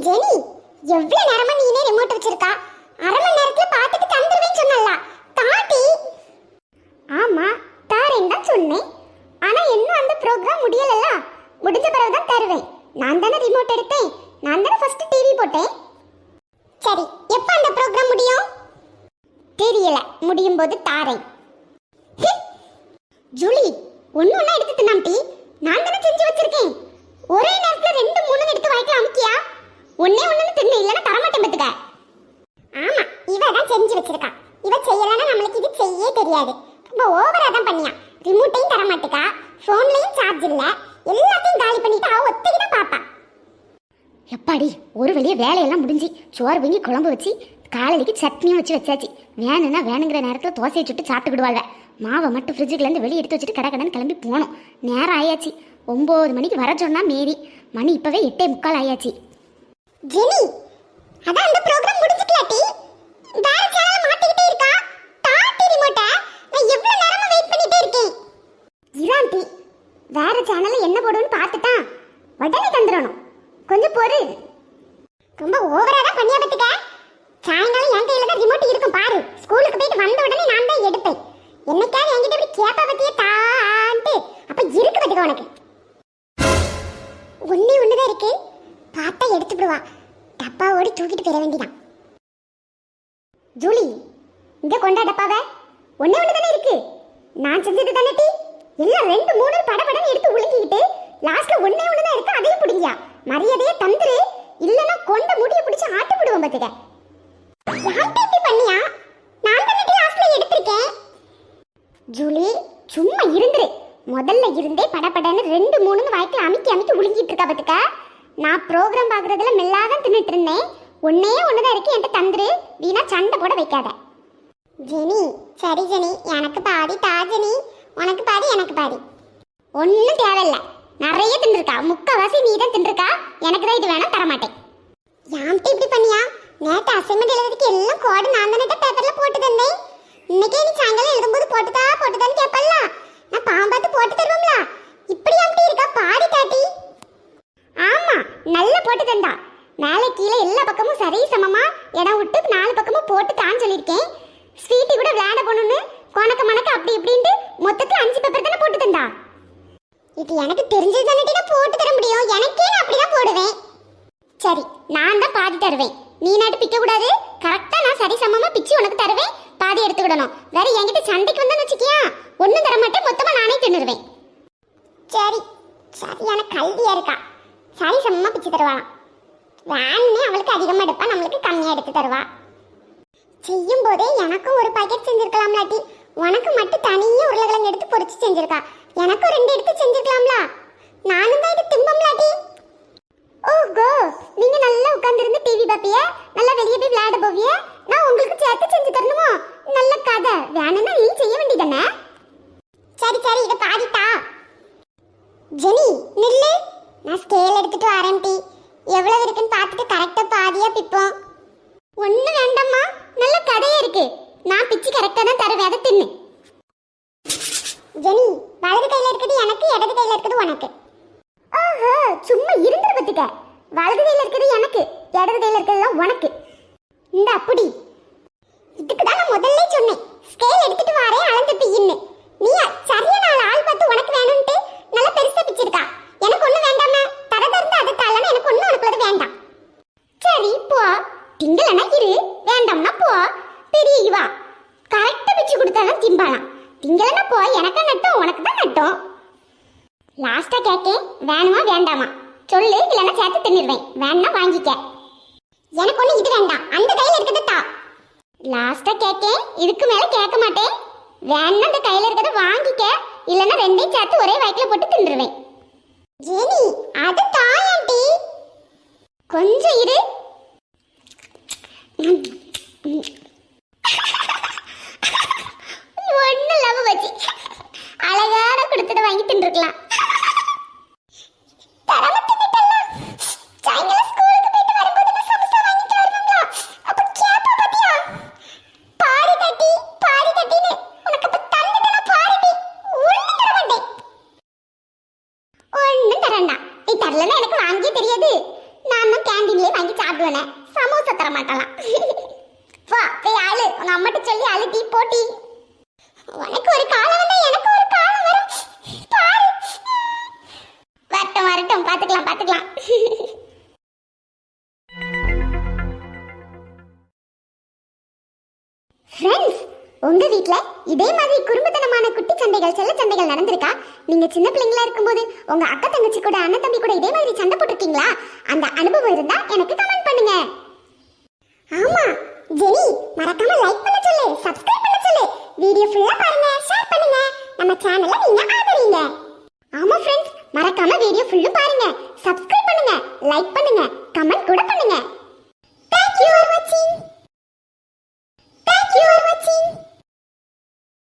Jenny, எவ்வளவு நேரமா நீனே ரிமோட் வச்சிருக்கா? அரை மணி நேரத்துல பார்த்துட்டு தந்துருவேன்னு சொன்னல்ல தாட்டி. ஆமா தாரேன் தான் சொன்னேன். ஆனா இன்னும் அந்த ப்ரோக்ராம் முடியலல்ல. முடிஞ்ச பிறகு தான் தருவேன். நான் தானே ரிமோட் எடுத்தேன். நான் தானே ஃபர்ஸ்ட் டிவி போட்டேன். சரி, எப்ப அந்த ப்ரோக்ராம் முடியும்? தெரியல, முடியும் போது தாரேன். ஜூலி, ஒண்ணு எடுத்து தின்னாம்டி. நான் தானே செஞ்சு வச்சிருக்கேன். ஒரே நேரத்துல 2 3 எடுத்து வாய்க்கு அமுக்கியா? ஒண்ணே ஒண்ணு தின்னு, இல்லைன்னா தரமாட்டேன் பத்துக்க. ஆமா, இவ தான் செஞ்சு வச்சிருக்கா. இவ செய்யலன்னா நம்மளுக்கு இது செய்யே தெரியாது. ரொம்ப ஓவரா தான் பண்ணியா. ரிமோட்டையும் தரமாட்டுக்கா, போன்லயும் சார்ஜ் இல்ல, எல்லாத்தையும் காலி பண்ணிட்டு அவ ஒத்தைக்கு தான் பாப்பா. எப்பாடி, ஒரு வழியே வேலையெல்லாம் முடிஞ்சு சோறு பொங்கி குழம்பு வச்சு காலைக்கு சட்னியும் வச்சாச்சு. வேணும்னா வேணுங்கிற நேரத்தில் தோசையை சுட்டு சாப்பிட்டுக்கிடுவாங்க. மாவை மட்டும் ஃப்ரிட்ஜுக்குலேருந்து வெளியே எடுத்து வச்சுட்டு கடை கிளம்பி போகணும். நேரம் ஆயாச்சு. 9 மணிக்கு வர சொன்னா மேரி. மணி இப்பவே 8:45 ஆயாச்சு. ஜெனி, அதான் அந்த ப்ரோகிராம் முடிஞ்சிட்டலாட்டி. வேற சேனல் மாத்திக்கிட்டே இருக்கா. தாட்டி ரிமோட்ட. நான் எவ்வளவு நேரமா வெயிட் பண்ணிட்டே இருக்கேன். இராண்டி, வேற சேனல்ல என்ன போடுன்னு பார்த்துட்டா உடனே தந்துறணும். கொஞ்சம் பொறு. ரொம்ப ஓவரா தான் பண்ணியா பத்துக்க. சாயங்காலம் என் கையில தான் ரிமோட் இருக்கும் பாரு. ஸ்கூலுக்கு போயிட்டு வந்த உடனே நான் தான் எடுப்பேன். என்னைக்காவது என்கிட்ட இப்படி கேப்பா பத்தியே தான்ட்டு அப்ப இருக்கு பத்துக்க உனக்கு. ஒண்ணுதான் இருக்கு, பார்த்தா எடுத்து விடுவா. டப்பா ஓடி தூக்கிட்டு போயிட வேண்டியதான். ஜூலி, இங்க கொண்டா டப்பாவை. ஒண்ணுதானே இருக்கு. நான் செஞ்சது தானே டீ. எல்லாம் 2 3 படபடன்னு எடுத்து உழுங்கிக்கிட்டு லாஸ்ட்ல ஒண்ணுதான் இருக்கு, அதையும் பிடிங்கியா. மரியாதையே தந்துரு, இல்லைன்னா கொண்ட முடிய பிடிச்சு ஆட்டி விடுவோம் பத்துக்க. யார்கிட்ட இப்படி பண்ணியா? நான் தானே லாஸ்ட்ல எடுத்திருக்கேன். ஜூலி, சும்மா இருந்துரு. முதல்ல இருந்தே படபடன்னு 2 3 வாய்க்கில் அமுக்கி உழுங்கிட்டு இருக்கா பத்துக்க. நான் ப்ரோக்ராம் பார்க்கறதுல மெல்லாதான் தின்னுட்டு இருந்தேன். ஒண்ணுதான் இருக்கு, என்கிட்ட தந்துரு. வீணா சண்டை போட வைக்காத. ஜெனி, சரி ஜெனி, எனக்கு பாதி தா ஜெனி. உனக்கு பாதி எனக்கு பாதி. ஒன்றும் தேவையில்லை. நிறைய தின்னுருக்கா, முக்கால்வாசி நீ தான் தின்னுருக்கா. எனக்கு தான் இது வேணாம், தரமாட்டேன். யான்ட்டு இப்படி பண்ணியா? நேற்று அசைன்மெண்ட் எழுதுறதுக்கு எல்லாம் கோடு நான் தானே பேப்பர்ல போட்டு தந்தேன். இன்னைக்கே நீ சாயங்காலம் எழுதும்போது போட்டுதான்னு கேட்பல்ல. நான் பாம்பாத்து போட்டு தருவோம்ல. இப்படி அப்படி இருக்கா பாடி தாட்டி. ஆமா, நல்லா போட்டு தந்தா. மேலே கீழே எல்லா பக்கமும் சரி சமமா இடம் விட்டு 4 பக்கமும் போட்டு தான் சொல்லியிருக்கேன். ஸ்வீட்டு கூட விளையாட போகணும்னு கொனக்க மணக்க அப்படி இப்படின்ட்டு மொத்தத்துக்கு 5 பேப்பர் தானே போட்டு தந்தா. இது எனக்கு தெரிஞ்சது தானே நான் போட்டு தர முடியும். எனக்கே நான் அப்படிதான் போடுவேன். சரி, நான் தான் பாதி தருவேன். நீ நாட்டு பிக்க கூடாது. கரெக்டா நான் சரி சமமா பிச்சு உனக்கு தருவேன். பாதி எடுத்துக்கிடணும். வேற என்கிட்ட சண்டைக்கு வந்தேன்னு வச்சுக்கியா, ஒன்றும் தர மாட்டேன். மொத்தமா நானே தின்னுருவேன். சரி, சரியான கல்வியா இருக்கா. சரி சமமா பிச்சு தருவாளாம். வேணுன்னே அவளுக்கு அதிகமாக எடுப்பா, நம்மளுக்கு கம்மியாக எடுத்து தருவா. செய்யும் போதே எனக்கும் ஒரு பாக்கெட் செஞ்சிருக்கலாம்லாட்டி. உனக்கு மட்டும் தனியாக உருளைக்கிழங்கு எடுத்து பொரிச்சு செஞ்சிருக்கா. எனக்கும் 2 எடுத்து செஞ்சிருக்கலாம்ல. நானும் தான் இது திம்பம்லாட்டி. ஓஹோ, நீங்க நல்லா உட்கார்ந்துருந்து டிவி பாப்பிய, நல்லா வெளியே போய் விளையாட போவிய. நான் உங்களுக்கு சேர்த்து செஞ்சு தரணுமா? நல்ல கதை. வேணும்னா நீ செய்ய வேண்டியதானே. சரி சரி, இதை பாதிட்டா. ஜெனி நில்லு, நான் ஸ்கேல் எடுத்துட்டு வரேன். டீ எவ்வளவு இருக்குன்னு பார்த்துட்டு கரெக்டா பாதியா பிப்போம். ஒண்ணு வேண்டாம்மா, நல்ல கதையா இருக்கு. நான் பிச்சு கரெக்டா தான் தருவேன், அதை தின்னு. ஜெனி, வலது கையில இருக்குது எனக்கு, இடது கையில இருக்குது உனக்கு. ஓஹோ, சும்மா இருந்துரு பத்துக்க. வலது கையில இருக்குது எனக்கு, இடது கையில இருக்கிறதுலாம் உனக்கு. இந்த அப்படி இதுக்கு தான் நான் முதல்ல சொன்னேன், ஸ்கேல் எடுத்துட்டு வரேன் அளந்து பின்னு. நீ சரியா 4 ஆள் பார்த்து உனக்கு வேணும்ட்டு நல்லா பெருசா பிச்சிருக்கா. எனக்கு ஒண்ணு வேண்டாமா? தரதா இருந்தா அதை தாளனா, எனக்கு ஒண்ணு உனக்கு வேண்டாம். சரி போ, திங்கலனா இரு, வேண்டாம்னா போ. பெரிய இவா கரெக்டா பிச்சு கொடுத்தாலும் திம்பாலாம். திங்கலனா போ, எனக்கு நட்டும் உனக்கு தான் நட்டும். லாஸ்டா கேட்கேன், வேணுமா வேண்டாமா சொல்லு, இல்லைன்னா சேர்த்து தின்னுடுவேன். வேணா வாங்கிக்க. எனக்கு ஒண்ணு இது வேண்டாம், அந்த கையில இருக்கிறது தா. லாஸ்டா கேட்கேன், இதுக்கு மேல கேட்க மாட்டேன். வேணா அந்த கையில இருக்கிறத வாங்கிக்க, இல்லைன்னா 2ஐயும் சேர்த்து ஒரே வயிற்றுல போட்டு தின்னுடுவேன். ஜெனி, அது தாயாண்டி. கொஞ்சம் இரு. ஒண்ணு லவ் வச்சு அழகான கொடுத்துட்டு வாங்கி தின்றுக்கலாம். தரலன்னா எனக்கு வாங்கியே தெரியாது. நான் கேண்டீன்லயே வாங்கி சாப்பிடுவேனே, சமோசா தர மாட்டாளாம். வா போய் அழு, உங்க அம்மாட்ட சொல்லி அழுட்டி போட்டி. உனக்கு ஒரு காலம் வந்தா எனக்கு ஒரு காலம் வரும் பாரு. வரட்டும் வரட்டும், பாத்துக்கலாம் பாத்துக்கலாம். ஃப்ரெண்ட்ஸ், உங்க வீட்ல இதே மாதிரி குறும்புத்தனமான குட்டி சண்டைகள், செல்ல சண்டைகள் நடந்திருக்கா? நீங்க சின்ன பிள்ளைங்களா இருக்கும்போது உங்க அக்கா தங்கச்சி கூட, அண்ணன் தம்பி கூட இதே மாதிரி சண்டை போட்டிருக்கீங்களா? அந்த அனுபவம் இருந்தா எனக்கு கமெண்ட் பண்ணுங்க. ஆமா ஜெனி, மறக்காம லைக் பண்ண சொல்லு, சப்ஸ்கிரைப் பண்ண சொல்லு, வீடியோ ஃபுல்லா பாருங்க, ஷேர் பண்ணுங்க, நம்ம சேனலை நீங்க ஆதரிங்க. ஆமா ஃப்ரெண்ட்ஸ், மறக்காம வீடியோ ஃபுல்லா பாருங்க, சப்ஸ்கிரைப் பண்ணுங்க, லைக் பண்ணுங்க, கமெண்ட் கூட பண்ணுங்க. Thank you for watching.